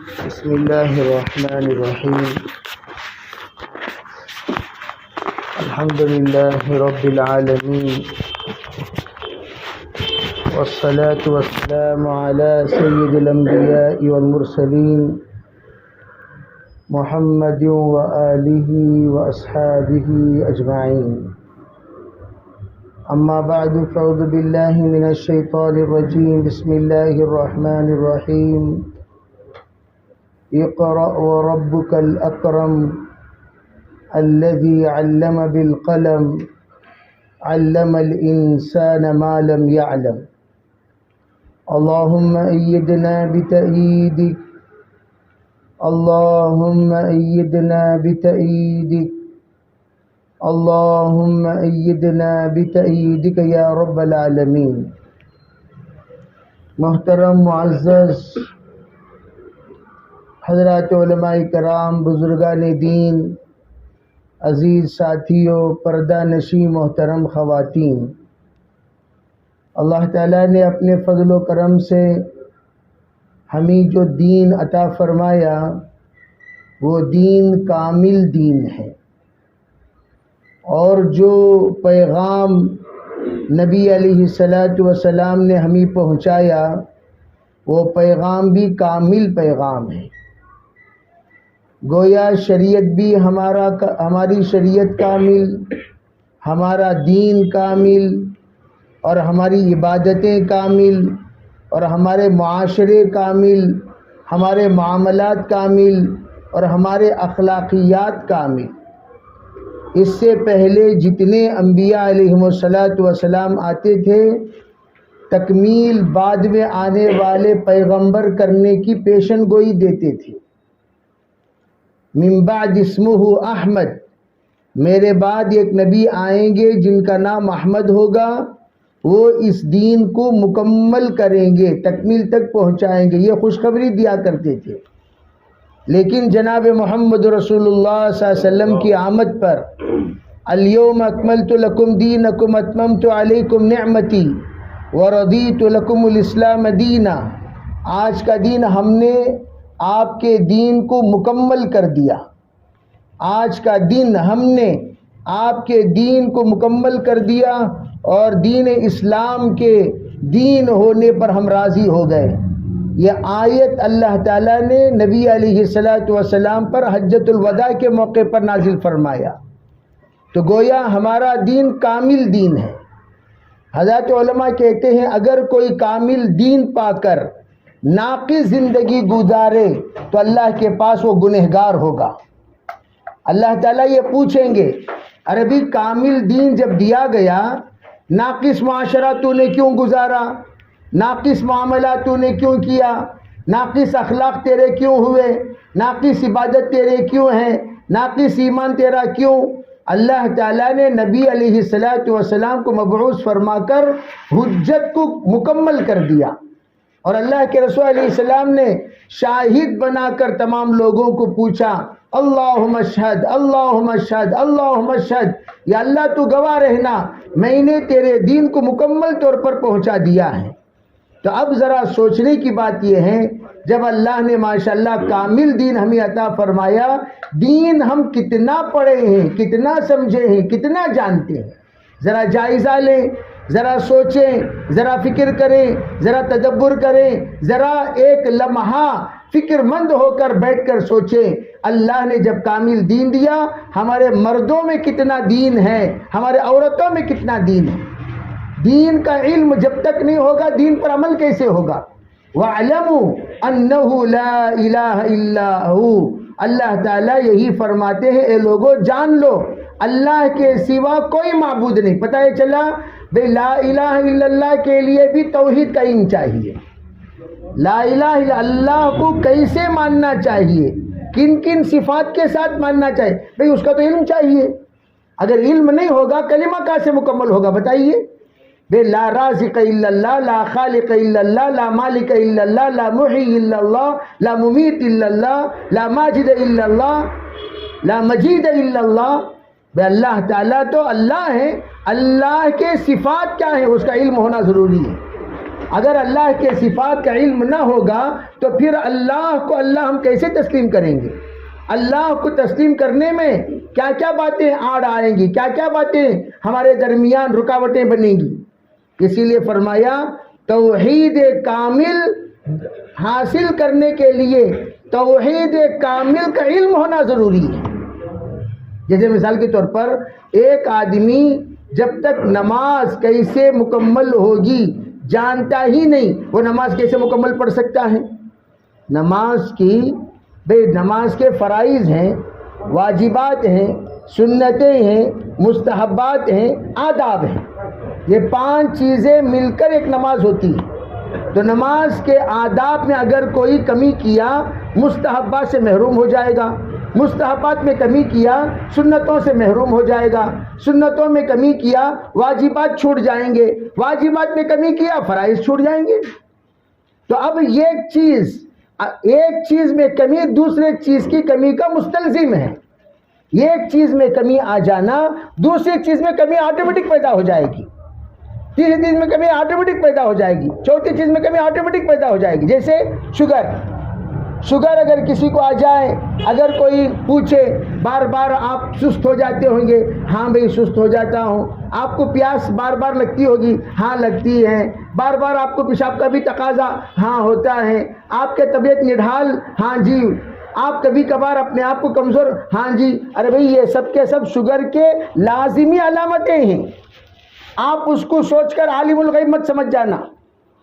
بسم الله الرحمن الرحيم. الحمد لله رب العالمين، والصلاة والسلام على سيد الأنبياء والمرسلين محمد وآله وأصحابه أجمعين. أما بعد فأعوذ بالله من الشيطان الرجيم. بسم الله الرحمن الرحيم. اقرأ وربك الأكرم الذي علم بالقلم علم الإنسان ما لم يعلم. اللهم أيدنا بتأييدك، اللهم أيدنا بتأييدك، اللهم أيدنا بتأييدك یا رب العالمین. محترم معزز حضرات علماء کرام، بزرگان دین، عزیز ساتھیوں، پردہ نشین محترم خواتین، اللہ تعالیٰ نے اپنے فضل و کرم سے ہمیں جو دین عطا فرمایا وہ دین کامل دین ہے، اور جو پیغام نبی علیہ السلام نے ہمیں پہنچایا وہ پیغام بھی کامل پیغام ہے. گویا شریعت بھی ہماری شریعت کامل، ہمارا دین کامل، اور ہماری عبادتیں کامل، اور ہمارے معاشرے کامل، ہمارے معاملات کامل، اور ہمارے اخلاقیات کامل. اس سے پہلے جتنے انبیاء علیہم السلام آتے تھے، تکمیل بعد میں آنے والے پیغمبر کرنے کی پیشن گوئی دیتے تھے. من بعد اسمہ احمد، میرے بعد ایک نبی آئیں گے جن کا نام احمد ہوگا، وہ اس دین کو مکمل کریں گے، تکمیل تک پہنچائیں گے، یہ خوشخبری دیا کرتے تھے. لیکن جناب محمد رسول اللہ صلی اللہ علیہ وسلم کی آمد پر الیوم اکملت لکم دینکم اتممت علیکم نعمتی ورضیت لکم الاسلام دینا، آج کا دین ہم نے آپ کے دین کو مکمل کر دیا. آج کا دن ہم نے آپ کے دین کو مکمل کر دیا اور دین اسلام کے دین ہونے پر ہم راضی ہو گئے. یہ آیت اللہ تعالیٰ نے نبی علیہ السلام پر حجۃ الوداع کے موقع پر نازل فرمایا. تو گویا ہمارا دین کامل دین ہے. حضرات علماء کہتے ہیں اگر کوئی کامل دین پا کر ناقص زندگی گزارے تو اللہ کے پاس وہ گنہگار ہوگا. اللہ تعالیٰ یہ پوچھیں گے ارے بھی کامل دین جب دیا گیا، ناقص معاشرہ تو نے کیوں گزارا، ناقص معاملات تو نے کیوں کیا، ناقص اخلاق تیرے کیوں ہوئے، ناقص عبادت تیرے کیوں ہیں، ناقص ایمان تیرا کیوں؟ اللہ تعالیٰ نے نبی علیہ السلام کو مبعوث فرما کر حجت کو مکمل کر دیا، اور اللہ کے رسول علیہ السلام نے شاہد بنا کر تمام لوگوں کو پوچھا اللہم اشہد اللہم اشہد اللہم اشہد، یا اللہ تو گواہ رہنا میں نے تیرے دین کو مکمل طور پر پہنچا دیا ہے. تو اب ذرا سوچنے کی بات یہ ہے، جب اللہ نے ماشاءاللہ کامل دین ہمیں عطا فرمایا، دین ہم کتنا پڑھے ہیں، کتنا سمجھے ہیں، کتنا جانتے ہیں؟ ذرا جائزہ لیں، ذرا سوچیں، ذرا فکر کریں، ذرا تدبر کریں، ذرا ایک لمحہ فکر مند ہو کر بیٹھ کر سوچیں اللہ نے جب کامل دین دیا، ہمارے مردوں میں کتنا دین ہے، ہمارے عورتوں میں کتنا دین ہے. دین کا علم جب تک نہیں ہوگا دین پر عمل کیسے ہوگا؟ وَاعْلَمُوا أَنَّهُ لَا إِلَٰهَ إِلَّا هُوَ، اللہ تعالیٰ یہی فرماتے ہیں اے لوگو جان لو اللہ کے سوا کوئی معبود نہیں. پتہ ہے چلا بے لا الہ الا اللہ کے لیے بھی توحید کا علم چاہیے. لا الہ الا اللہ کو کیسے ماننا چاہیے، کن کن صفات کے ساتھ ماننا چاہیے، بھئی اس کا تو علم چاہیے. اگر علم نہیں ہوگا کلمہ کیسے مکمل ہوگا بتائیے؟ بے لا رازق الا اللہ، لا خالق الا اللہ، لا مالک الا اللہ، لا محی الا اللہ، لا ممیت الا اللہ، لا ماجد الا اللہ، لا مجید الا اللہ. بے اللہ تعالیٰ تو اللہ ہے، اللہ کے صفات کیا ہیں اس کا علم ہونا ضروری ہے. اگر اللہ کے صفات کا علم نہ ہوگا تو پھر اللہ کو اللہ ہم کیسے تسلیم کریں گے؟ اللہ کو تسلیم کرنے میں کیا کیا باتیں آڑ آئیں گی، کیا کیا باتیں ہمارے درمیان رکاوٹیں بنیں گی۔ اسی لیے فرمایا توحید کامل حاصل کرنے کے لیے توحید کامل کا علم ہونا ضروری ہے۔ جیسے مثال کے طور پر ایک آدمی جب تک نماز کیسے مکمل ہوگی جانتا ہی نہیں، وہ نماز کیسے مکمل پڑھ سکتا ہے؟ نماز کے فرائض ہیں، واجبات ہیں، سنتیں ہیں، مستحبات ہیں، آداب ہیں، یہ 5 چیزیں مل کر ایک نماز ہوتی ہے۔ تو نماز کے آداب میں اگر کوئی کمی کیا مستحبات سے محروم ہو جائے گا، مستحبات میں کمی کیا سنتوں سے محروم ہو جائے گا، سنتوں میں کمی کیا واجبات چھوٹ جائیں گے، واجبات میں کمی کیا فرائض چھوٹ جائیں گے۔ تو اب ایک چیز میں کمی دوسرے چیز کی کمی کا مستلزم ہے۔ ایک چیز میں کمی آ جانا دوسری چیز میں کمی آٹومیٹک پیدا ہو جائے گی، تیسری چیز میں کمی آٹومیٹک پیدا ہو جائے گی، چوتھی چیز میں کمی آٹومیٹک پیدا ہو جائے گی۔ جیسے شوگر اگر کسی کو آ جائے، اگر کوئی پوچھے بار بار آپ سست ہو جاتے ہوں گے، ہاں بھئی سست ہو جاتا ہوں۔ آپ کو پیاس بار بار لگتی ہوگی، ہاں لگتی ہے۔ بار بار آپ کو پیشاب کا بھی تقاضا، ہاں ہوتا ہے۔ آپ کے طبیعت نڈھال، ہاں جی۔ آپ کبھی کبھار اپنے آپ کو کمزور، ہاں جی۔ ارے بھئی یہ سب کے سب شوگر کے لازمی علامتیں ہیں۔ آپ اس کو سوچ کر عالم الغیب مت سمجھ جانا،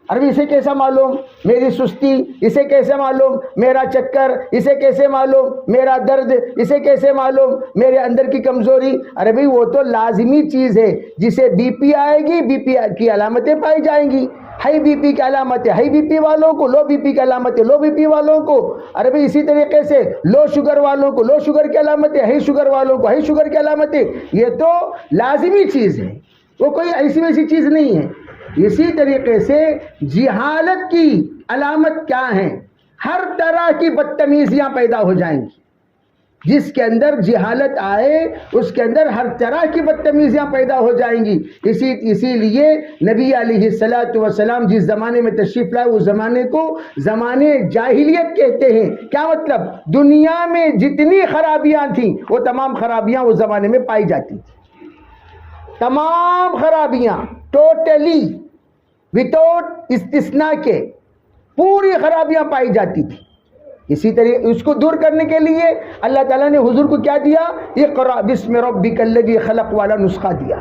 ارے اسے کیسا معلوم میری سستی، اسے کیسے معلوم میرا چکر، اسے کیسے معلوم میرا درد، اسے کیسے معلوم میرے اندر کی کمزوری۔ ارے بھئی وہ تو لازمی چیز ہے، جسے بی پی آئے گی بی پی کی علامتیں پائی جائیں گی، ہائی بی پی کی علامتیں ہائی بی پی والوں کو، لو بی پی کی علامتیں لو بی پی والوں کو۔ ارے بھئی اسی طریقے سے لو شوگر والوں کو لو شوگر کی علامتیں، ہائی شوگر والوں کو ہائی شوگر کی علامتیں۔ یہ تو لازمی چیز ہے، وہ کوئی ایسی ویسی چیز نہیں ہے۔ اسی طریقے سے جہالت کی علامت کیا ہے؟ ہر طرح کی بدتمیزیاں پیدا ہو جائیں گی۔ جس کے اندر جہالت آئے اس کے اندر ہر طرح کی بدتمیزیاں پیدا ہو جائیں گی۔ اسی لیے نبی علیہ الصلوۃ والسلام جس زمانے میں تشریف لائے اس زمانے کو زمانے جاہلیت کہتے ہیں۔ کیا مطلب؟ دنیا میں جتنی خرابیاں تھیں وہ تمام خرابیاں اس زمانے میں پائی جاتی تھیں، تمام خرابیاں ٹوٹلی وداؤٹ استثناء کے پوری خرابیاں پائی جاتی تھی۔ اسی طرح اس کو دور کرنے کے لیے اللہ تعالیٰ نے حضور کو کیا دیا؟ اقرأ بسم ربک الذی خلق والا نسخہ دیا۔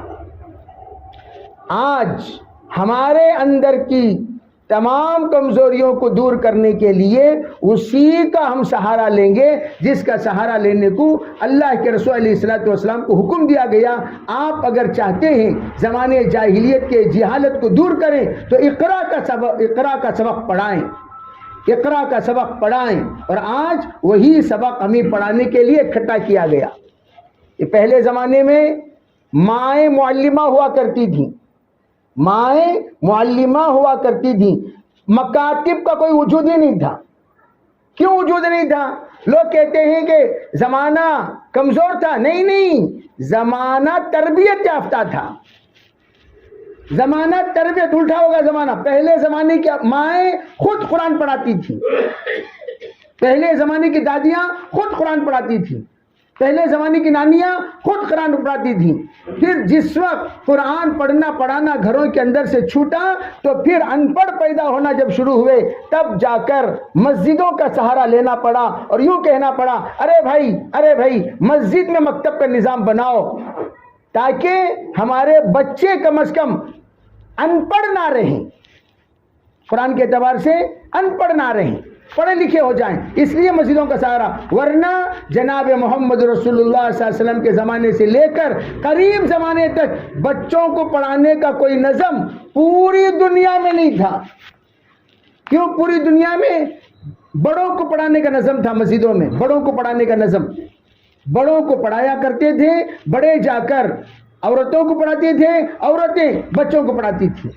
آج ہمارے اندر کی تمام کمزوریوں کو دور کرنے کے لیے اسی کا ہم سہارا لیں گے، جس کا سہارا لینے کو اللہ کے رسول علیہ الصلوۃ والسلام کو حکم دیا گیا۔ آپ اگر چاہتے ہیں زمانے جاہلیت کے جہالت کو دور کریں تو اقرا کا سبق پڑھائیں، اقرا کا سبق پڑھائیں۔ اور آج وہی سبق ہمیں پڑھانے کے لیے اکٹھا کیا گیا۔ یہ پہلے زمانے میں مائیں معلمہ ہوا کرتی تھیں، مائیں معلمہ ہوا کرتی تھیں، مکاتب کا کوئی وجود ہی نہیں تھا۔ کیوں وجود نہیں تھا؟ لوگ کہتے ہیں کہ زمانہ کمزور تھا۔ نہیں، زمانہ تربیت یافتہ تھا، زمانہ تربیت الٹا ہوگا زمانہ۔ پہلے زمانے کی مائیں خود قرآن پڑھاتی تھیں، پہلے زمانے کی دادیاں خود قرآن پڑھاتی تھیں، پہلے زمانے کی نانیاں خود قرآن پڑھاتی تھیں۔ پھر جس وقت قرآن پڑھنا پڑھانا گھروں کے اندر سے چھوٹا تو پھر ان پڑھ پیدا ہونا جب شروع ہوئے تب جا کر مسجدوں کا سہارا لینا پڑا اور یوں کہنا پڑا ارے بھائی مسجد میں مکتب کا نظام بناؤ تاکہ ہمارے بچے کم از کم ان پڑھ نہ رہیں، قرآن کے اعتبار سے ان پڑھ نہ رہیں، پڑھے لکھے ہو جائیں۔ اس لیے مسجدوں کا سہارا، ورنہ جناب محمد رسول اللہ صلی اللہ علیہ وسلم کے زمانے سے لے کر قریب زمانے تک بچوں کو پڑھانے کا کوئی نظم پوری دنیا میں نہیں تھا۔ کیوں پوری دنیا میں؟ بڑوں کو پڑھانے کا نظم تھا، مسجدوں میں بڑوں کو پڑھانے کا نظم، بڑوں کو پڑھایا کرتے تھے، بڑے جا کر عورتوں کو پڑھاتے تھے، عورتیں بچوں کو پڑھاتی تھیں۔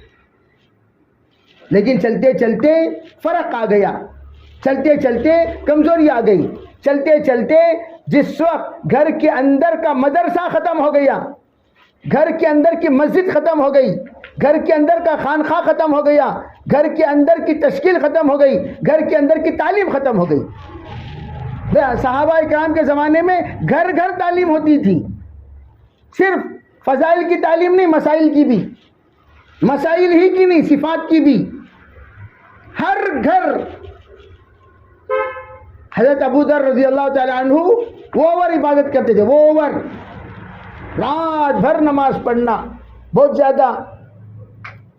لیکن چلتے چلتے فرق آ گیا، چلتے چلتے کمزوری آ گئی، چلتے چلتے جس وقت گھر کے اندر کا مدرسہ ختم ہو گیا، گھر کے اندر کی مسجد ختم ہو گئی، گھر کے اندر کا خانقاہ ختم ہو گیا، گھر کے اندر کی تشکیل ختم ہو گئی، گھر کے اندر کی تعلیم ختم ہو گئی۔ صحابہ اکرام کے زمانے میں گھر گھر تعلیم ہوتی تھی، صرف فضائل کی تعلیم نہیں، مسائل کی بھی، مسائل ہی کی نہیں، صفات کی بھی، ہر گھر۔ حضرت ابو ذر رضی اللہ تعالی عنہ وہ اوور عبادت کرتے تھے، وہ اوور، رات بھر نماز پڑھنا، بہت زیادہ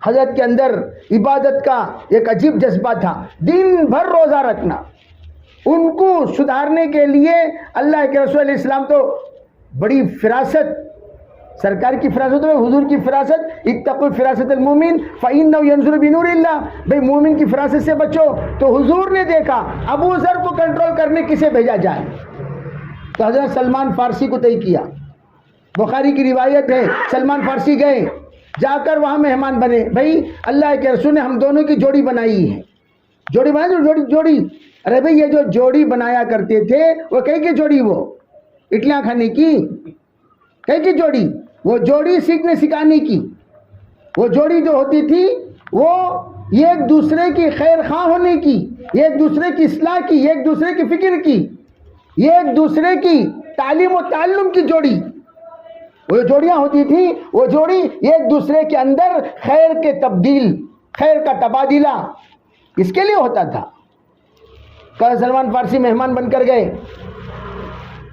حضرت کے اندر عبادت کا ایک عجیب جذبہ تھا، دن بھر روزہ رکھنا۔ ان کو سدھارنے کے لیے اللہ کے رسول علیہ السلام تو بڑی فراست، سرکار کی فراست میں حضور کی فراست، اتقوا فراست المومن فإنه ينظر بنور اللہ، بھئی مومن کی فراست سے بچو۔ تو حضور نے دیکھا ابو ذر کو کنٹرول کرنے کسے بھیجا جائے، تو حضرت سلمان فارسی کو طے کیا۔ بخاری کی روایت ہے، سلمان فارسی گئے، جا کر وہاں مہمان بنے، بھئی اللہ کے رسول نے ہم دونوں کی جوڑی بنائی ہے، جوڑی بنائی، جوڑی، ارے بھئی یہ جو جوڑی بنایا کرتے تھے وہ کہیں کی جوڑی، وہ اٹلیاں کھانے کی کہیں کی جوڑی، وہ جوڑی سیکھنے سکھانے کی، وہ جوڑی جو ہوتی تھی وہ ایک دوسرے کی خیر خواہ ہونے کی، ایک دوسرے کی اصلاح کی، ایک دوسرے کی فکر کی، ایک دوسرے کی تعلیم و تعلم کی جوڑی، وہ جوڑیاں ہوتی تھیں، وہ جوڑی ایک دوسرے کے اندر خیر کے تبدیل، خیر کا تبادلہ اس کے لیے ہوتا تھا۔ کل سلمان فارسی مہمان بن کر گئے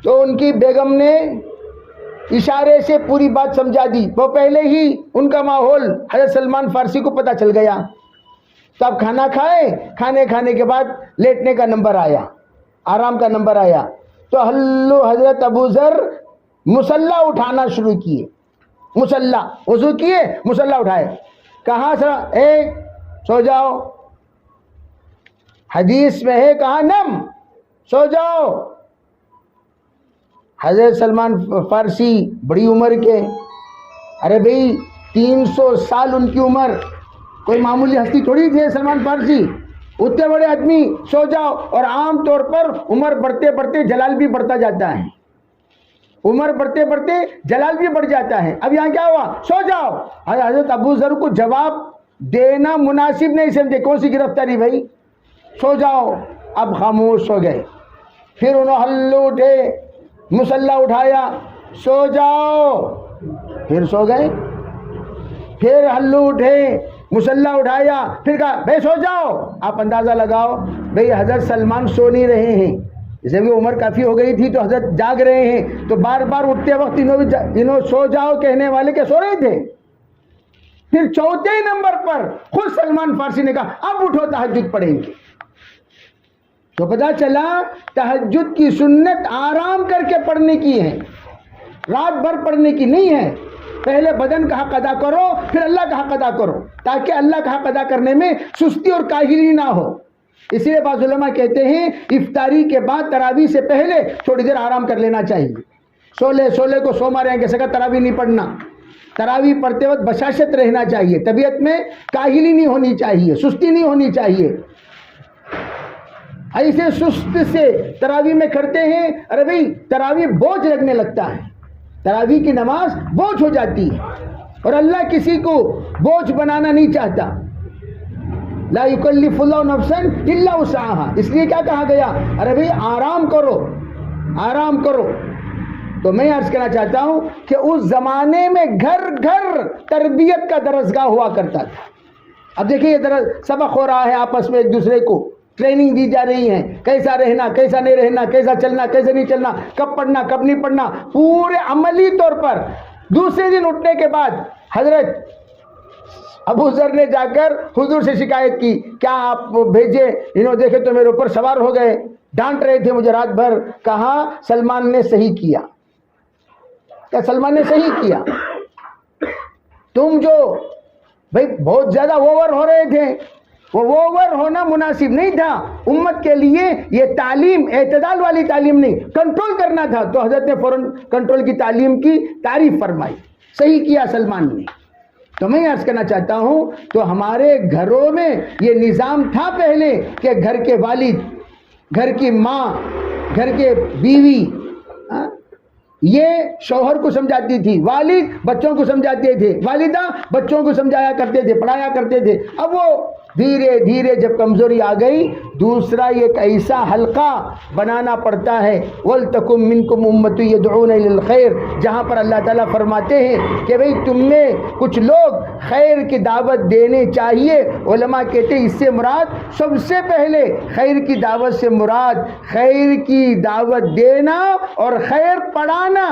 تو ان کی بیگم نے اشارے سے پوری بات سمجھا دی، وہ پہلے ہی ان کا ماحول حضرت سلمان فارسی کو پتہ چل گیا۔ تو اب کھانا کھائے، کھانے کے بعد لیٹنے کا نمبر آیا، آرام کا نمبر آیا، تو حضرت ابو ذر مصلا اٹھانا شروع کیے، مصلا، وضو کیے، مصلا اٹھائے، کہاں سے سو جاؤ، حدیث میں ہے کہاں نم، سو جاؤ۔ حضرت سلمان فارسی بڑی عمر کے، ارے بھئی 300 سال ان کی عمر، کوئی معمولی ہستی تھوڑی تھے سلمان فارسی، اتنے بڑے آدمی، سو جاؤ۔ اور عام طور پر عمر بڑھتے بڑھتے جلال بھی بڑھتا جاتا ہے، عمر بڑھتے بڑھتے جلال بھی بڑھ جاتا ہے۔ اب یہاں کیا ہوا، سو جاؤ۔ حضرت ابو ذر کو جواب دینا مناسب نہیں سمجھے، کون سی گرفتاری بھائی، سو جاؤ۔ اب خاموش ہو گئے، پھر انہوں ہلو اٹھے، مصلا اٹھایا، سو جاؤ، پھر سو گئے، پھر ہلو اٹھے، مصلا اٹھایا، پھر کہا بھائی سو جاؤ۔ آپ اندازہ لگاؤ بھائی حضرت سلمان سو نہیں رہے ہیں، جیسے کہ عمر کافی ہو گئی تھی تو حضرت جاگ رہے ہیں، تو بار بار اٹھتے وقت انہوں سو جاؤ کہنے والے کے سو رہے تھے۔ پھر چوتھے نمبر پر خود سلمان فارسی نے کہا اب اٹھو تہجد پڑھیں گے۔ تو پتا چلا تہجد کی سنت آرام کر کے پڑھنے کی ہے، رات بھر پڑھنے کی نہیں ہے۔ پہلے بدن کا حق ادا کرو، پھر اللہ کا حق ادا کرو، تاکہ اللہ کا حق ادا کرنے میں سستی اور کاہلی نہ ہو۔ اسی لیے بعض علماء کہتے ہیں افطاری کے بعد تراویح سے پہلے تھوڑی دیر آرام کر لینا چاہیے۔ سولے کو سو مارے کیسے کا تراویح نہیں پڑھنا، تراویح پڑھتے وقت بشاشت رہنا چاہیے، طبیعت میں کاہلی نہیں ہونی چاہیے، سستی نہیں ہونی چاہیے۔ ایسے سست سے تراویح میں کرتے ہیں، ارے بھائی تراویح بوجھ لگنے لگتا ہے، تراویح کی نماز بوجھ ہو جاتی ہے، اور اللہ کسی کو بوجھ بنانا نہیں چاہتا۔ لا یکلف اللہ نفسا الا وسعها، اس لیے کیا کہا گیا، ارے بھائی آرام کرو، آرام کرو۔ تو میں عرض کرنا چاہتا ہوں کہ اس زمانے میں گھر گھر تربیت کا درسگاہ ہوا کرتا تھا۔ اب دیکھیں یہ سبق ہو رہا ہے، آپس میں ایک دوسرے کو ٹریننگ دی جا رہی ہے، کیسا رہنا، کیسا نہیں رہنا، کیسا چلنا، کیسے نہیں چلنا، کب پڑھنا، کب نہیں پڑھنا، پورے عملی طور پر۔ دوسرے دن اٹھنے کے بعد حضرت ابو ذر نے جا کر حضور سے شکایت کی، کیا آپ بھیجے، انہوں دیکھے تو میرے اوپر سوار ہو گئے، ڈانٹ رہے تھے مجھے رات بھر۔ کہا سلمان نے صحیح کیا، کیا سلمان نے صحیح کیا، تم جو بھائی بہت زیادہ اوور ہو رہے تھے، وہ اوور ہونا مناسب نہیں تھا، امت کے لیے یہ تعلیم اعتدال والی تعلیم نہیں، کنٹرول کرنا تھا۔ تو حضرت نے فوراً کنٹرول کی تعلیم کی تعریف فرمائی، صحیح کیا سلمان نے۔ تو میں عرض کرنا چاہتا ہوں تو ہمارے گھروں میں یہ نظام تھا پہلے کہ گھر کے والد، گھر کی ماں، گھر کے بیوی، یہ شوہر کو سمجھاتی تھی، والد بچوں کو سمجھاتے تھے، والدہ بچوں کو سمجھایا کرتے تھے، پڑھایا کرتے تھے۔ اب وہ دھیرے دھیرے جب کمزوری آ گئی، دوسرا ایک ایسا حلقہ بنانا پڑتا ہے، وَلْتَكُمْ مِنْكُمْ أُمَّةٌ يَدْعُونَ إِلَى الْخَيْرِ، جہاں پر اللہ تعالیٰ فرماتے ہیں کہ بھئی تم میں کچھ لوگ خیر کی دعوت دینے چاہیے۔ علماء کہتے ہیں اس سے مراد سب سے پہلے خیر کی دعوت سے مراد خیر کی دعوت دینا اور خیر پڑھانا۔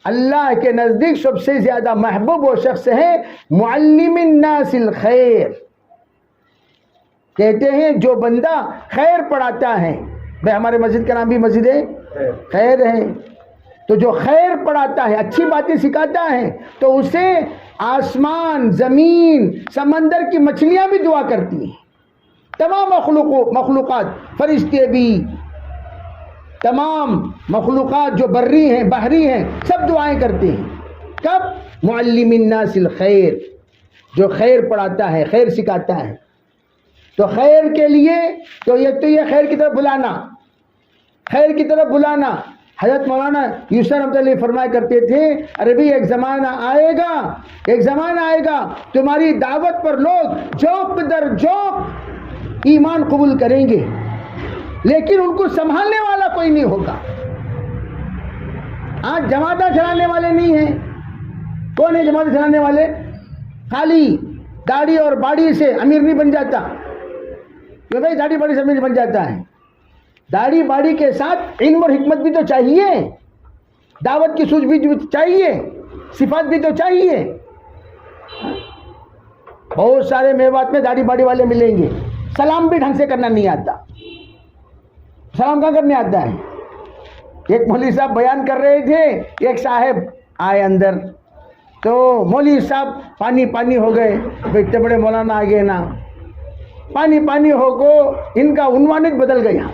اللہ کے نزدیک سب سے زیادہ محبوب وہ شخص ہے معلم الناس الخیر، کہتے ہیں جو بندہ خیر پڑھاتا ہے۔ بھائی ہمارے مسجد کا نام بھی مسجد خیر ہے، تو جو خیر پڑھاتا ہے، اچھی باتیں سکھاتا ہے، تو اسے آسمان، زمین، سمندر کی مچھلیاں بھی دعا کرتی ہیں، تمام مخلوقات، فرشتے بھی، تمام مخلوقات جو بری ہیں بحری ہیں، سب دعائیں کرتے ہیں۔ کب؟ معلم الناس الخیر، جو خیر پڑھاتا ہے، خیر سکھاتا ہے۔ تو خیر کے لیے تو یہ خیر کی طرف بلانا، خیر کی طرف بلانا۔ حضرت مولانا یوسف رحمۃ اللہ فرمایا کرتے تھے، ارے بھی ایک زمانہ آئے گا، ایک زمانہ آئے گا تمہاری دعوت پر لوگ جوک در جوک ایمان قبول کریں گے، لیکن ان کو سنبھالنے والا کوئی نہیں ہوگا۔ آج جماعتیں چلانے والے نہیں ہیں۔ کون ہے جماعتیں چلانے والے؟ خالی داڑھی اور باڑی سے امیر نہیں بن جاتا، کہ بھائی داڑھی باڑی سے امیر بن جاتا ہے۔ داڑھی باڑی کے ساتھ علم اور حکمت بھی تو چاہیے، دعوت کی سوجھ بھی چاہیے، صفات بھی تو چاہیے۔ بہت سارے میوات میں داڑھی باڑی والے ملیں گے، سلام بھی ڈھنگ سے کرنا نہیں آتا۔ سلام کہاں کرنے آتا ہے؟ ایک مولوی صاحب بیان کر رہے تھے، ایک صاحب آئے اندر، تو مولوی صاحب پانی پانی ہو گئے، اتنے بڑے مولانا آگے نا، پانی پانی ہو کو ان کا عنوان بدل گیا۔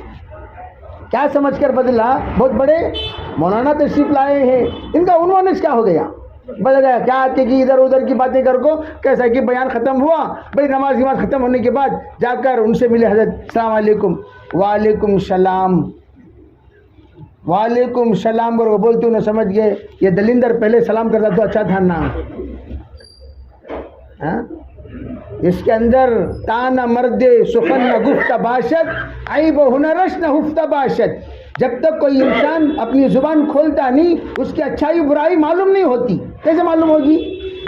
کیا سمجھ کر بدلا؟ بہت بڑے مولانا تشریف لائے ہیں، ان کا عنوان کیا ہو گیا؟ بدل گیا۔ کیا آتے کہ ادھر ادھر کی باتیں کر کو، کیسا کہ بیان ختم ہوا، بھائی نماز ختم ہونے کے بعد جا کر ان سے ملے، حضرت السلام علیکم، وعلیکم السلام، وعلیکم السلام، اور وہ بولتے انہیں سمجھ گئے یہ دلندر پہلے سلام کرتا تو اچھا تھا نا۔ اس کے اندر تانا مرد سخن نہ گفت باشد، عیب و ہنرش نہ ہفت باشد۔ جب تک کوئی انسان اپنی زبان کھولتا نہیں، اس کی اچھائی برائی معلوم نہیں ہوتی۔ کیسے معلوم ہوگی؟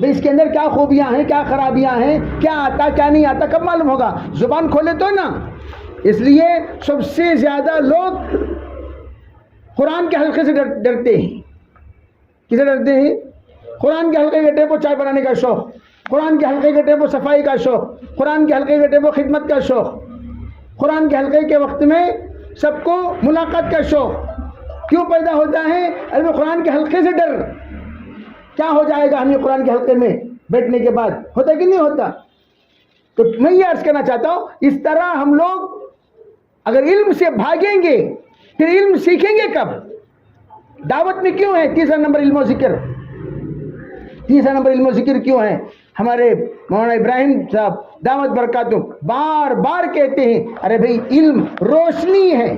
بھئی اس کے اندر کیا خوبیاں ہیں، کیا خرابیاں ہیں، کیا آتا کیا نہیں آتا، کب معلوم ہوگا؟ زبان کھولے تو نا۔ اس لیے سب سے زیادہ لوگ قرآن کے حلقے سے ڈرتے ہیں۔ کسے ڈرتے ہیں؟ قرآن کے حلقے کے ٹیپو چائے بنانے کا شوق، قرآن کے حلقے کے ٹیپو صفائی کا شوق، قرآن کے حلقے کے ٹیپو خدمت کا شوق، قرآن کے حلقے کے وقت میں سب کو ملاقات کا شوق کیوں پیدا ہوتا ہے؟ ارے قرآن کے حلقے سے ڈر، کیا ہو جائے گا ہمیں قرآن کے حلقے میں بیٹھنے کے بعد، ہوتا کہ نہیں ہوتا؟ تو میں یہ عرض کرنا چاہتا ہوں، اس طرح ہم لوگ اگر علم سے بھاگیں گے پھر علم سیکھیں گے کب؟ دعوت میں کیوں ہے تیسرا نمبر علم و ذکر؟ تیسرا نمبر علم و ذکر کیوں ہے؟ ہمارے مولانا ابراہیم صاحب دامت برکاتہم بار بار کہتے ہیں، ارے بھائی علم روشنی ہے،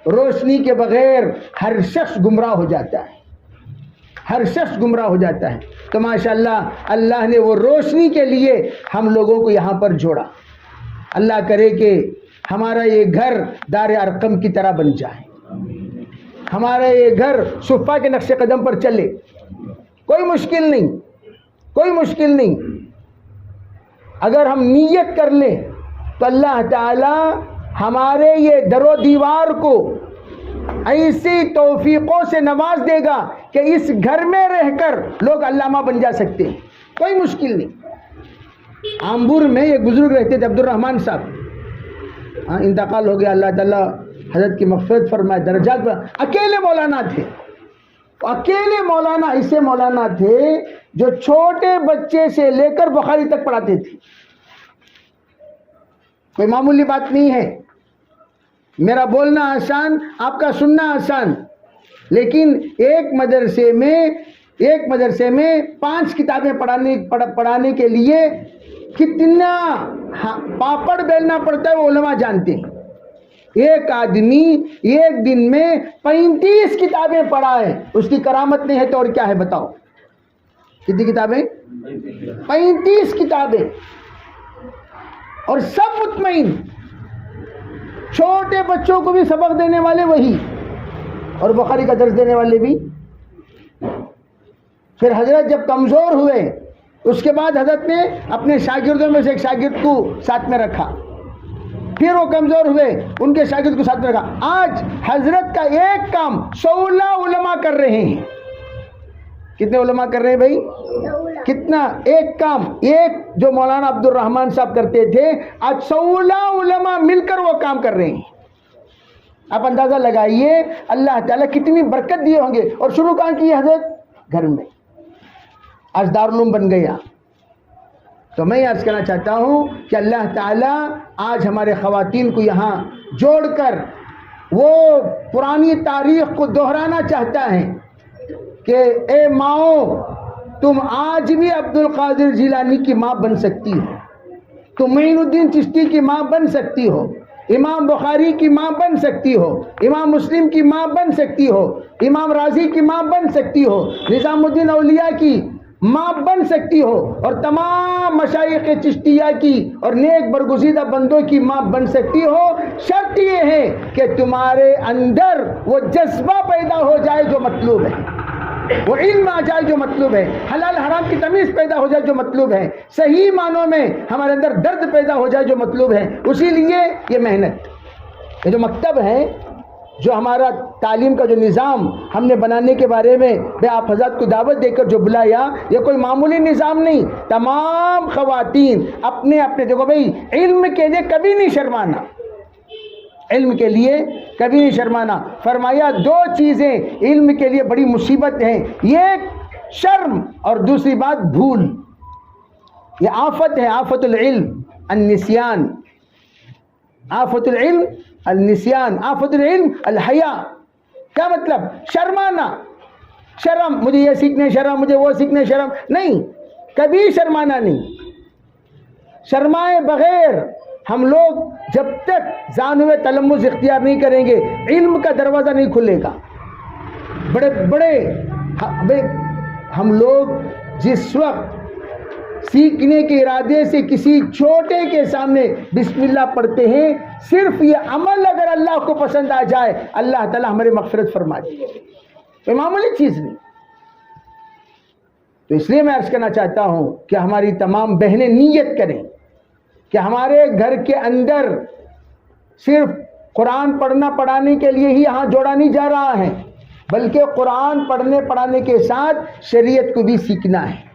روشنی کے بغیر ہر شخص گمراہ ہو جاتا ہے، ہر شخص گمراہ ہو جاتا ہے۔ تو ماشاءاللہ اللہ نے وہ روشنی کے لیے ہم لوگوں کو یہاں پر جوڑا۔ اللہ کرے کہ ہمارا یہ گھر دار ارقم کی طرح بن جائے، ہمارا یہ گھر صفا کے نقش قدم پر چلے، کوئی مشکل نہیں، کوئی مشکل نہیں۔ اگر ہم نیت کر لیں تو اللہ تعالی ہمارے یہ در و دیوار کو ایسی توفیقوں سے نواز دے گا کہ اس گھر میں رہ کر لوگ علامہ بن جا سکتے ہیں، کوئی مشکل نہیں۔ آمبور میں ایک بزرگ رہتے تھے، عبد الرحمن صاحب، انتقال ہو گیا، اللہ تعالیٰ حضرت کی مغفرت فرمائے، درجات پر۔ اکیلے مولانا تھے، اکیلے مولانا، ایسے مولانا تھے جو چھوٹے بچے سے لے کر بخاری تک پڑھاتے تھے۔ کوئی معمولی بات نہیں ہے، میرا بولنا آسان، آپ کا سننا آسان، لیکن ایک مدرسے میں 5 کتابیں پڑھانے کے لیے کتنا پاپڑ بیلنا پڑتا ہے وہ علماء جانتے ہیں۔ ایک آدمی ایک دن میں 35 کتابیں پڑھا ہے، اس کی کرامت نہیں ہے تو اور کیا ہے بتاؤ؟ کتنی کتابیں؟ 35 کتابیں، اور سب مطمئن، چھوٹے بچوں کو بھی سبق دینے والے وہی، اور بخاری کا درس دینے والے بھی۔ پھر حضرت جب کمزور ہوئے اس کے بعد حضرت نے اپنے شاگردوں میں سے ایک شاگرد کو ساتھ میں رکھا، پھر وہ کمزور ہوئے ان کے شاگرد کو ساتھ میں رکھا۔ آج حضرت کا ایک کام 16 علماء کر رہے ہیں۔ کتنے علماء کر رہے ہیں بھائی؟ کتنا؟ ایک کام، ایک جو مولانا عبد الرحمن صاحب کرتے تھے، آج 16 علماء مل کر وہ کام کر رہے ہیں۔ آپ اندازہ لگائیے اللہ تعالیٰ کتنی برکت دیے ہوں گے۔ اور شروع کہاں کی حضرت؟ گھر میں، آج دارالعلوم بن گیا۔ تو میں عرض کرنا چاہتا ہوں کہ اللہ تعالیٰ آج ہمارے خواتین کو یہاں جوڑ کر وہ پرانی تاریخ کو دہرانا چاہتا ہے کہ اے ماؤں، تم آج بھی عبد القادر جیلانی کی ماں بن سکتی ہو، تم معین الدین چشتی کی ماں بن سکتی ہو، امام بخاری کی ماں بن سکتی ہو، امام مسلم کی ماں بن سکتی ہو، امام راضی کی ماں بن سکتی ہو، نظام الدین اولیاء کی ماں بن سکتی ہو، اور تمام مشائخ چشتیہ کی اور نیک برگزیدہ بندوں کی ماں بن سکتی ہو۔ شرط یہ ہے کہ تمہارے اندر وہ جذبہ پیدا ہو جائے جو مطلوب ہے، وہ علم آ جائے جو مطلوب ہے، حلال حرام کی تمیز پیدا ہو جائے جو مطلوب ہے، صحیح معنوں میں ہمارے اندر درد پیدا ہو جائے جو مطلوب ہے۔ اسی لیے یہ محنت، یہ جو مکتب ہے، جو ہمارا تعلیم کا جو نظام ہم نے بنانے کے بارے میں میں آپ حضرات کو دعوت دے کر جو بلایا، یہ کوئی معمولی نظام نہیں۔ تمام خواتین اپنے اپنے، دیکھو بھائی، علم کے لیے کبھی نہیں شرمانا، علم کے لیے کبھی نہیں شرمانا۔ فرمایا 2 چیزیں علم کے لیے بڑی مصیبت ہیں، ایک شرم اور دوسری بات بھول۔ یہ آفت ہے، آفت العلم النسیان، آفت العلم النسیان، آفت العلم الحیا۔ کیا مطلب؟ شرمانا، شرم، مجھے یہ سیکھنے شرم، مجھے وہ سیکھنے شرم نہیں، کبھی شرمانا نہیں۔ شرمائے بغیر ہم لوگ جب تک جانوے تلمذ اختیار نہیں کریں گے، علم کا دروازہ نہیں کھلے گا۔ بڑے بڑے ہم لوگ جس وقت سیکھنے کے ارادے سے کسی چھوٹے کے سامنے بسم اللہ پڑھتے ہیں، صرف یہ عمل اگر اللہ کو پسند آ جائے، اللہ تعالیٰ ہماری مغفرت فرما دے، یہ معمولی چیز نہیں۔ تو اس لیے میں عرض کرنا چاہتا ہوں کہ ہماری تمام بہنیں نیت کریں کہ ہمارے گھر کے اندر صرف قرآن پڑھنا پڑھانے کے لیے ہی یہاں جوڑا نہیں جا رہا ہے، بلکہ قرآن پڑھنے پڑھانے کے ساتھ شریعت کو بھی سیکھنا ہے،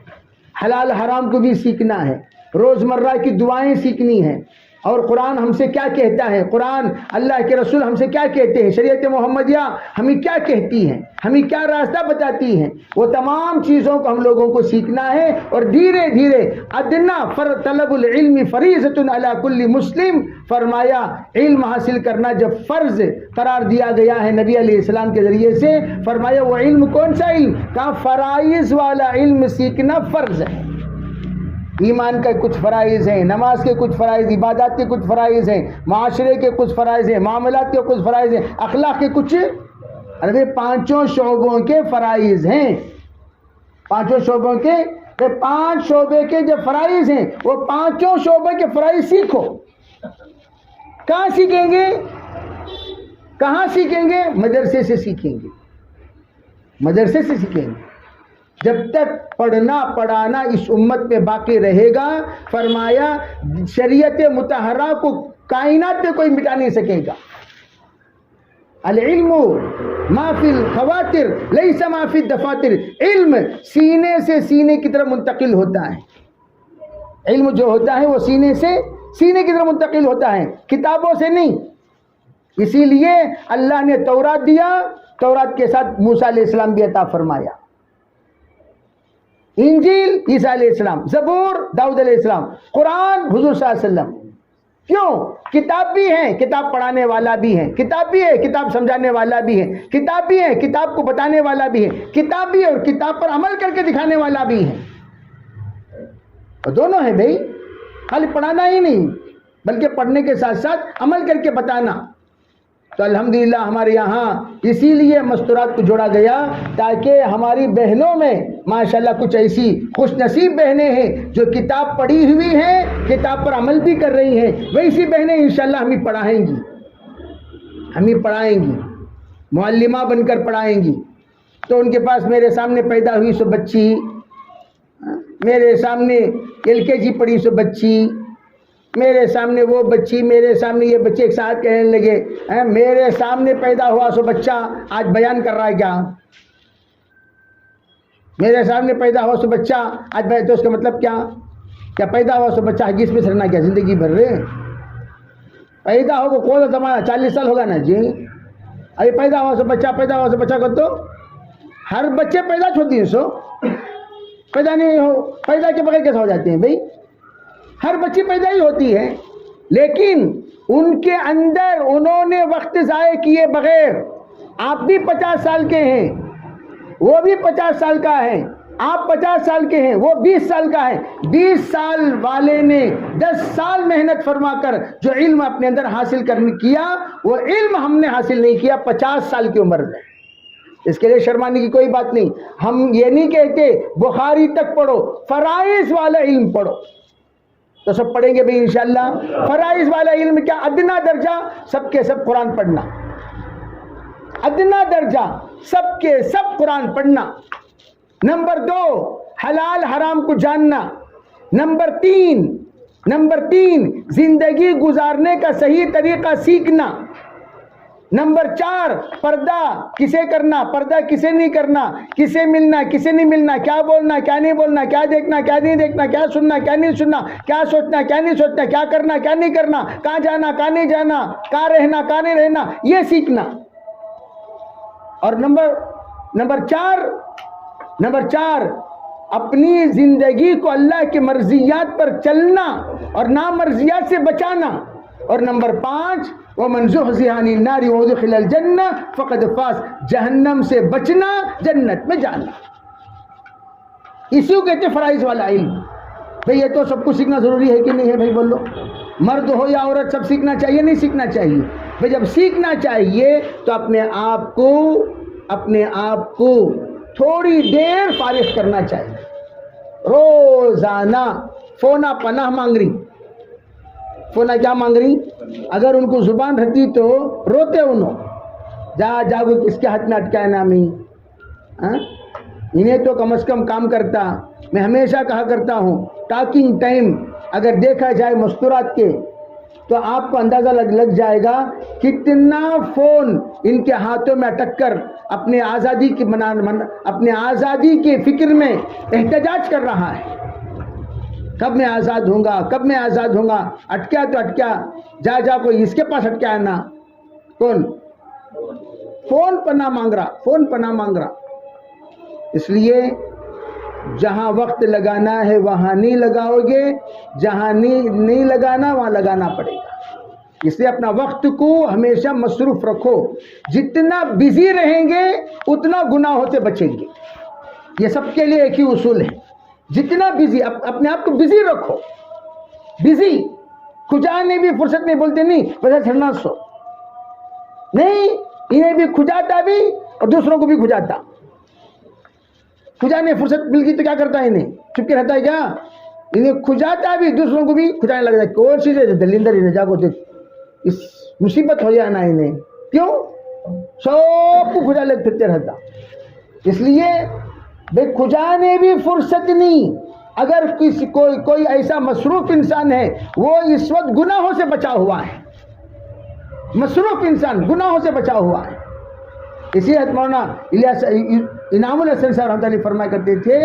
حلال حرام کو بھی سیکھنا ہے، روزمرہ کی دعائیں سیکھنی ہیں، اور قرآن ہم سے کیا کہتا ہے، قرآن اللہ کے رسول ہم سے کیا کہتے ہیں، شریعت محمدیہ ہمیں کیا کہتی ہے، ہمیں کیا راستہ بتاتی ہے، وہ تمام چیزوں کو ہم لوگوں کو سیکھنا ہے۔ اور دھیرے دھیرے ادنا طلب العلم فریضۃ علی کل مسلم، فرمایا علم حاصل کرنا جب فرض قرار دیا گیا ہے نبی علیہ السلام کے ذریعے سے، فرمایا وہ علم کون سا علم؟ کہا فرائض والا علم سیکھنا فرض ہے۔ ایمان کا کچھ فرائض ہیں، نماز کے کچھ فرائض، عبادات کے کچھ فرائض ہیں، معاشرے کے کچھ فرائض ہیں، معاملات کے کچھ فرائض ہیں، اخلاق کے کچھ، ارے 5 شعبوں کے فرائض ہیں، 5 شعبوں کے، 5 شعبے کے جو فرائض ہیں وہ 5 شعبے کے فرائض سیکھو۔ کہاں سیکھیں گے؟ کہاں سیکھیں گے؟ مدرسے سے سیکھیں گے، مدرسے سے سیکھیں گے۔ جب تک پڑھنا پڑھانا اس امت میں باقی رہے گا، فرمایا شریعت مطہرہ کو کائنات میں کوئی مٹا نہیں سکے گا۔ العلم ما فی الخواطر لیس ما فی الدفاتر، علم سینے سے سینے کی طرف منتقل ہوتا ہے، علم جو ہوتا ہے وہ سینے سے سینے کی طرف منتقل ہوتا ہے، کتابوں سے نہیں۔ اسی لیے اللہ نے تورات دیا، تورات کے ساتھ موسیٰ علیہ السلام بھی عطا فرمایا، انجیل عیسیٰ علیہ السلام، زبور داؤد علیہ السلام، قرآن حضور صلی اللہ علیہ وسلم۔ کیوں؟ کتاب بھی ہے، کتاب پڑھانے والا بھی ہے، کتاب بھی ہے، کتاب سمجھانے والا بھی ہے، کتاب بھی ہے، کتاب کو بتانے والا بھی ہے، کتاب بھی ہے اور کتاب پر عمل کر کے دکھانے والا بھی ہے۔ اور دونوں ہیں بھائی، خالی پڑھانا ہی نہیں بلکہ پڑھنے کے ساتھ ساتھ عمل کر کے بتانا۔ تو الحمدللہ ہمارے یہاں اسی لیے مستورات کو جوڑا گیا تاکہ ہماری بہنوں میں ماشاءاللہ کچھ ایسی خوش نصیب بہنیں ہیں جو کتاب پڑھی ہوئی ہیں، کتاب پر عمل بھی کر رہی ہیں، ویسی بہنیں انشاءاللہ ہمیں پڑھائیں گی، معلمہ بن کر پڑھائیں گی۔ تو ان کے پاس میرے سامنے پیدا ہوئی سو بچی، میرے سامنے LKG پڑھی سو بچی، میرے سامنے وہ بچی، میرے سامنے یہ بچے ایک ساتھ کہنے لگے میرے سامنے پیدا ہوا سو بچہ آج بیان کر رہا ہے کیا؟ میرے سامنے پیدا ہوا سو بچہ آج بیان، تو اس کا مطلب کیا پیدا ہوا سو بچہ حدیث میں سرنا کیا زندگی بھر رہے پیدا ہو کون سا زمانہ 40 سال ہوگا نا جی، ابھی پیدا ہوا سو بچہ کر تو ہر بچے پیدا ہوتی ہیں سو پیدا نہیں ہو، پیدا کے بغیر کیسا ہو جاتے ہیں بھائی؟ ہر بچی پیدا ہی ہوتی ہے، لیکن ان کے اندر انہوں نے وقت ضائع کیے بغیر، آپ بھی 50 سال کے ہیں، وہ بھی 50 سال کا ہے، آپ 50 سال کے ہیں، وہ 20 سال کا ہے، 20 سال والے نے 10 سال محنت فرما کر جو علم اپنے اندر حاصل کیا، وہ علم ہم نے حاصل نہیں کیا 50 سال کی عمر میں۔ اس کے لیے شرمانے کی کوئی بات نہیں، ہم یہ نہیں کہتے بخاری تک پڑھو، فرائض والا علم پڑھو، تو سب پڑھیں گے بھی انشاءاللہ۔ فرائض والا علم کیا؟ ادنا درجہ سب کے سب قرآن پڑھنا، ادنا درجہ سب کے سب قرآن پڑھنا۔ نمبر 2 حلال حرام کو جاننا۔ نمبر تین زندگی گزارنے کا صحیح طریقہ سیکھنا۔ نمبر 4 پردہ کسے کرنا، پردہ کسے نہیں کرنا، کسے ملنا کسے نہیں ملنا، کیا بولنا کیا نہیں بولنا، کیا دیکھنا کیا نہیں دیکھنا، کیا سننا کیا نہیں سننا، کیا سوچنا کیا نہیں سوچنا، کیا کرنا کیا نہیں کرنا، کہاں جانا کہاں نہیں جانا، کہاں رہنا کہاں نہیں رہنا، یہ سیکھنا۔ اور نمبر چار اپنی زندگی کو اللہ کے مرضیات پر چلنا اور نامرضیات سے بچانا۔ اور نمبر 5 وَمَنْ زُحْزِحَ عَنِ النَّارِ وَأُدْخِلَ الْجَنَّةَ فَقَدْ فَازَ، جہنم سے بچنا، جنت میں جانا۔ اسی کو کہتے ہیں فرائض والا علم۔ بھئی یہ تو سب کو سیکھنا ضروری ہے کہ نہیں ہے بھئی بولو؟ مرد ہو یا عورت سب سیکھنا چاہیے نہیں سیکھنا چاہیے؟ بھئی جب سیکھنا چاہیے تو اپنے آپ کو تھوڑی دیر فارغ کرنا چاہیے۔ روزانہ فونا پناہ مانگ رہی، فونا کیا مانگ رہی؟ اگر ان کو زبان رہتی تو روتے انہوں، جاگو کس کے ہاتھ میں اٹکائے نامی، انہیں تو کم از کم کام کرتا۔ میں ہمیشہ کہا کرتا ہوں ٹاکنگ ٹائم اگر دیکھا جائے مستورات کے تو آپ کو اندازہ لگ جائے گا کتنا فون ان کے ہاتھوں میں اٹک کر اپنے آزادی کے فکر میں احتجاج کر رہا ہے۔ کب میں آزاد ہوں گا، اٹکیا تو اٹکیا، جا کوئی اس کے پاس اٹکیا ہے نا، کون فون پناہ مانگ رہا۔ اس لیے جہاں وقت لگانا ہے وہاں نہیں لگاؤ گے، جہاں نہیں لگانا وہاں لگانا پڑے گا۔ اس لیے اپنا وقت کو ہمیشہ مصروف رکھو، جتنا بزی رہیں گے اتنا گناہوں سے بچیں گے۔ یہ سب کے لیے ایک ہی اصول ہے، جتنا بزی اپنے آپ کو بزی رکھو، بزی کھجانے بھی فرصت نہیں بولتے نہیں ویسا چھڑنا سو نہیں، انہیں بھی کھجاتا بھی اور دوسروں کو بھی کھجاتا۔ کھجانے فرصت مل گئی تو کیا کرتا ہے؟ انہیں چپ کے رہتا ہے کیا؟ انہیں کھجاتا بھی دوسروں کو بھی کھجانے لگتا ہے۔ کون سی دلندر انہیں جاگو دیکھ، اس مصیبت ہو جانا انہیں، کیوں سب کو کھجا لے پھرتے رہتا۔ اس لیے بے کھجانے بھی فرصت نہیں۔ اگر کوئی ایسا مصروف انسان ہے وہ اس وقت گناہوں سے بچا ہوا ہے، مصروف انسان گناہوں سے بچا ہوا ہے۔ اسی حد مولانا انعام الحسن صاحب رحمۃ اللہ فرمایا کرتے تھے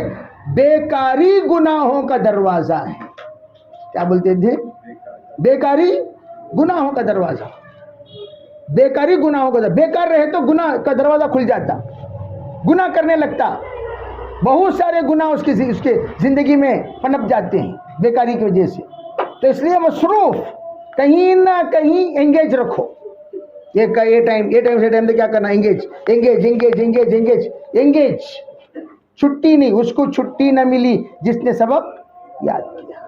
بیکاری گناہوں کا دروازہ ہے۔ کیا بولتے تھے؟ بیکاری گناہوں کا دروازہ، بیکاری گناہوں کا دروازہ۔ بیکار رہے تو گناہ کا دروازہ کھل جاتا، گناہ کرنے لگتا، بہت سارے گناہ اس کے زندگی میں پنپ جاتے ہیں بیکاری کی وجہ سے۔ تو اس لیے مصروف، کہیں نہ کہیں انگیج رکھو۔ یہ ٹائم سے ٹائم کیا کرنا؟ انگیج، چھٹی نہیں، اس کو چھٹی نہ ملی جس نے سبق یاد کیا۔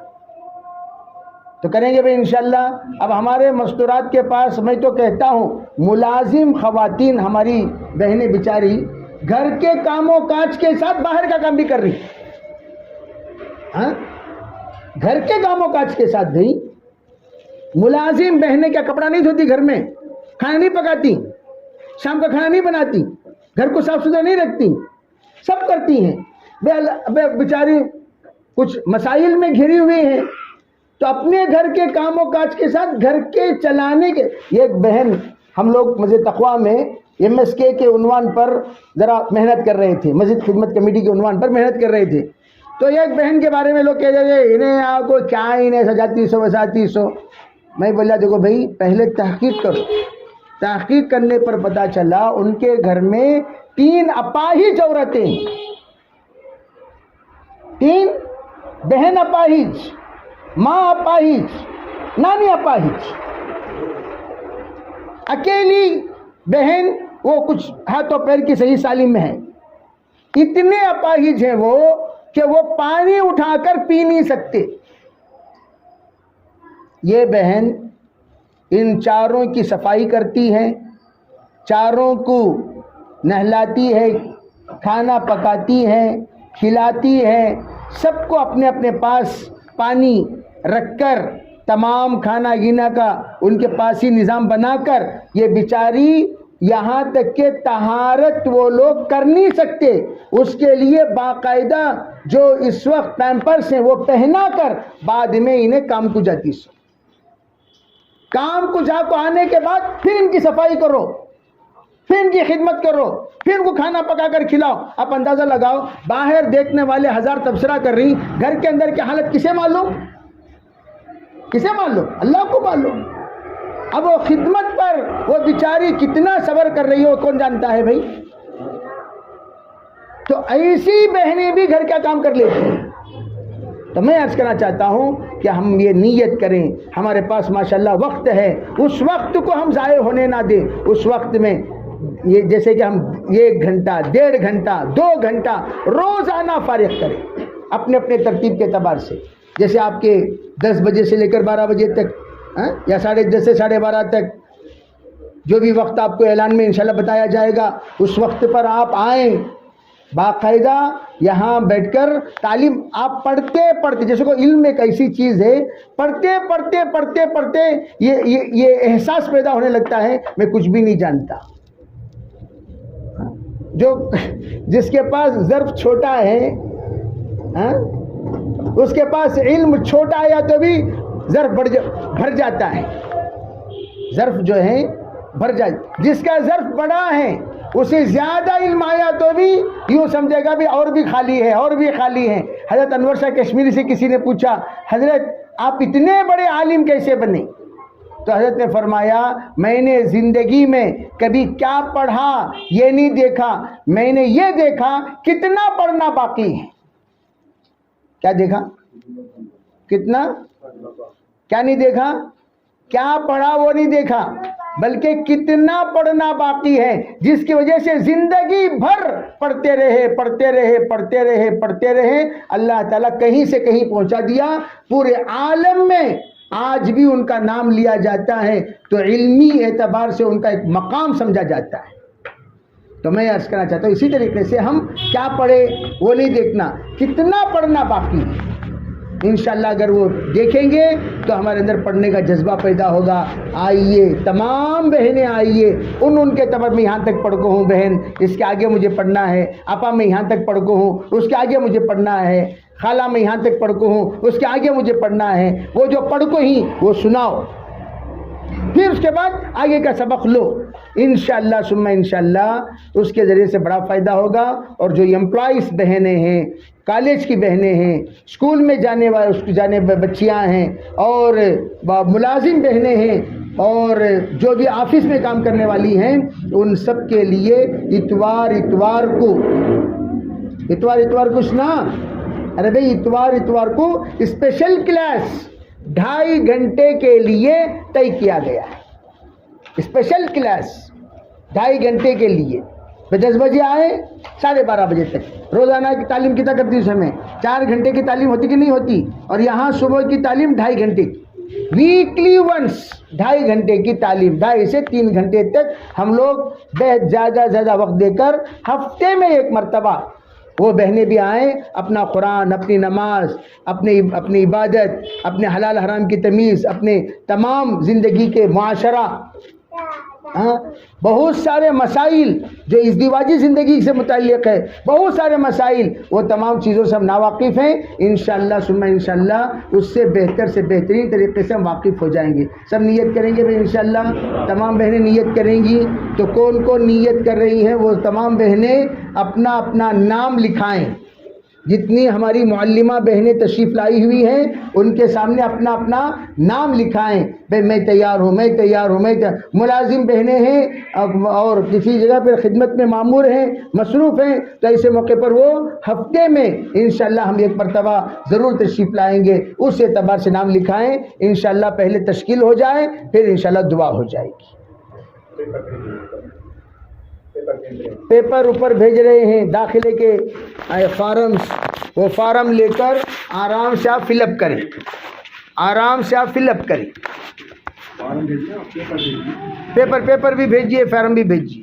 تو کریں گے بھائی انشاءاللہ. اب ہمارے مستورات کے پاس میں تو کہتا ہوں ملازم خواتین ہماری بہنیں بیچاری گھر کے کاموں کاج کے ساتھ باہر کا کام بھی کر رہی. ہاں گھر کے کاموں کاج کے ساتھ بھی ملازم بہنیں کیا کپڑا نہیں دھوتی، گھر میں کھانا نہیں پکاتی، شام کا کھانا نہیں بناتی، گھر کو صاف ستھرا نہیں رکھتی، سب کرتی ہیں. بیچاری کچھ مسائل میں گھری ہوئی ہیں تو اپنے گھر کے کام و کاج کے ساتھ گھر کے چلانے کے. یہ ایک بہن ہم لوگ مسجد تقویٰ میں MSK کے عنوان پر ذرا محنت کر رہے تھے، مسجد خدمت کمیٹی کے عنوان پر محنت کر رہے تھے. تو ایک بہن کے بارے میں لوگ کہہ رہے تھے انہیں آپ کو کیا انہیں سجاتی سو وساتی سو. میں بولا دیکھو بھائی پہلے تحقیق کرو. تحقیق کرنے پر پتا چلا ان کے گھر میں 3 اپاہج عورتیں، 3 بہن اپاہج، ماں اپاہج، نانی اپاہج. اکیلی بہن وہ کچھ ہاتھوں پیر کی صحیح سالم میں ہے. اتنے اپاہج ہیں وہ کہ وہ پانی اٹھا کر پی نہیں سکتے. یہ بہن ان چاروں کی صفائی کرتی ہے، چاروں کو نہلاتی ہے، کھانا پکاتی ہے، کھلاتی ہے، سب کو اپنے اپنے پاس پانی رکھ کر تمام کھانا گینا کا ان کے پاس ہی نظام بنا کر یہ بیچاری یہاں تک کہ طہارت وہ لوگ کر نہیں سکتے. اس کے لیے باقاعدہ جو اس وقت پیمپرس ہیں وہ پہنا کر بعد میں انہیں کام کو جاتی. کام کو جا کو آنے کے بعد پھر ان کی صفائی کرو، پھر ان کی خدمت کرو، پھر ان کو کھانا پکا کر کھلاؤ. آپ اندازہ لگاؤ باہر دیکھنے والے 1000 تبصرہ کر رہی، گھر کے اندر کی حالت کسے معلوم؟ کسے معلوم؟ اللہ کو معلوم. اب وہ خدمت پر وہ بیچاری کتنا صبر کر رہی ہے وہ کون جانتا ہے بھائی. تو ایسی بہنیں بھی گھر کا کام کر لیتی ہیں. تو میں عرض کرنا چاہتا ہوں کہ ہم یہ نیت کریں، ہمارے پاس ماشاءاللہ وقت ہے، اس وقت کو ہم ضائع ہونے نہ دیں. اس وقت میں یہ جیسے کہ ہم 1 گھنٹہ 1.5 گھنٹہ 2 گھنٹہ روزانہ فارغ کریں اپنے اپنے ترتیب کے اعتبار سے. جیسے آپ کے 10 بجے سے لے کر 12 بجے تک یا 10:30 سے 12:30 تک جو بھی وقت آپ کو اعلان میں انشاءاللہ بتایا جائے گا اس وقت پر آپ آئیں. باقاعدہ یہاں بیٹھ کر تعلیم آپ پڑھتے پڑھتے، جیسے کو علم ایک ایسی چیز ہے، پڑھتے پڑھتے پڑھتے پڑھتے یہ احساس پیدا ہونے لگتا ہے میں کچھ بھی نہیں جانتا. جو جس کے پاس ظرف چھوٹا ہے اس کے پاس علم چھوٹا آیا تو بھی ظرف بھر جاتا ہے. ظرف جو ہے بھر جاتا. جس کا ظرف بڑا ہے اسے زیادہ علم آیا تو بھی یوں سمجھے گا بھی اور بھی خالی ہے اور بھی خالی ہے. حضرت انور شاہ کشمیری سے کسی نے پوچھا حضرت آپ اتنے بڑے عالم کیسے بنے؟ تو حضرت نے فرمایا میں نے زندگی میں کبھی کیا پڑھا یہ نہیں دیکھا، میں نے یہ دیکھا کتنا پڑھنا باقی ہے. کیا دیکھا؟ کتنا؟ کیا نہیں دیکھا؟ کیا پڑھا وہ نہیں دیکھا بلکہ کتنا پڑھنا باقی ہے، جس کی وجہ سے زندگی بھر پڑھتے رہے پڑھتے رہے پڑھتے رہے پڑھتے رہے. اللہ تعالیٰ کہیں سے کہیں پہنچا دیا. پورے عالم میں آج بھی ان کا نام لیا جاتا ہے تو علمی اعتبار سے ان کا ایک مقام سمجھا جاتا ہے. تو میں عرض کرنا چاہتا ہوں اسی طریقے سے ہم کیا پڑھے وہ نہیں دیکھنا، کتنا پڑھنا باقی ہے. انشاءاللہ اگر وہ دیکھیں گے تو ہمارے اندر پڑھنے کا جذبہ پیدا ہوگا. آئیے تمام بہنیں آئیے. ان کے تبر میں یہاں تک پڑھ کو ہوں بہن اس کے آگے مجھے پڑھنا ہے، آپا میں یہاں تک پڑھ کو ہوں اس کے آگے مجھے پڑھنا ہے، خالہ میں یہاں تک پڑھ کو ہوں اس کے آگے مجھے پڑھنا ہے. وہ جو پڑھ کو ہی وہ سناؤ، پھر اس کے بعد آگے کا سبق لو. انشاءاللہ ثم انشاءاللہ اس کے ذریعے سے بڑا فائدہ ہوگا. اور جو امپلائیز بہنیں ہیں، کالج کی بہنیں ہیں، اسکول میں جانے والے بچیاں ہیں اور ملازم بہنیں ہیں اور جو بھی آفس میں کام کرنے والی ہیں، ان سب کے لیے اتوار کو سنا ارے بھائی اتوار کو اسپیشل کلاس 2.5 گھنٹے کے لیے طے کیا گیا ہے. اسپیشل کلاس 2.5 گھنٹے کے لیے 10 بجے آئے 12:30 بجے تک. روزانہ کی تعلیم کتنا کرتی ہے اس میں 4 گھنٹے کی تعلیم ہوتی کہ نہیں ہوتی؟ اور یہاں صبح کی تعلیم 2.5 گھنٹے کی. ویکلی ونس 2.5 گھنٹے کی تعلیم، 2.5 سے 3 گھنٹے تک ہم لوگ زیادہ وقت دے کر ہفتے میں 1 مرتبہ وہ بہنیں بھی آئیں، اپنا قرآن، اپنی نماز، اپنی عبادت، اپنے حلال حرام کی تمیز، اپنے تمام زندگی کے معاشرہ، بہت سارے مسائل جو ازدواجی زندگی سے متعلق ہے، بہت سارے مسائل، وہ تمام چیزوں سے ہم ناواقف ہیں، انشاءاللہ ثم انشاءاللہ اس سے بہتر سے بہترین طریقے سے ہم واقف ہو جائیں گے۔ سب نیت کریں گے بھائی انشاءاللہ، تمام بہنیں نیت کریں گی۔ تو کون کون نیت کر رہی ہیں وہ تمام بہنیں اپنا اپنا نام لکھائیں۔ جتنی ہماری معلمہ بہنیں تشریف لائی ہوئی ہیں ان کے سامنے اپنا اپنا نام لکھائیں، بھائی میں تیار ہوں، میں تیار ہوں، ملازم بہنیں ہیں اور کسی جگہ پر خدمت میں مامور ہیں، مصروف ہیں، تو ایسے موقع پر وہ ہفتے میں انشاءاللہ ہم 1 مرتبہ ضرور تشریف لائیں گے، اس اعتبار سے نام لکھائیں، انشاءاللہ پہلے تشکیل ہو جائے پھر انشاءاللہ دعا ہو جائے گی۔ پیپر اوپر بھیج رہے ہیں داخلے کے فارمز، وہ فارم لے کر آرام سے آپ فل اپ کریں، آرام سے آپ فل اپ کریں۔ پیپر بھی بھیجیے، فارم بھی بھیجیے۔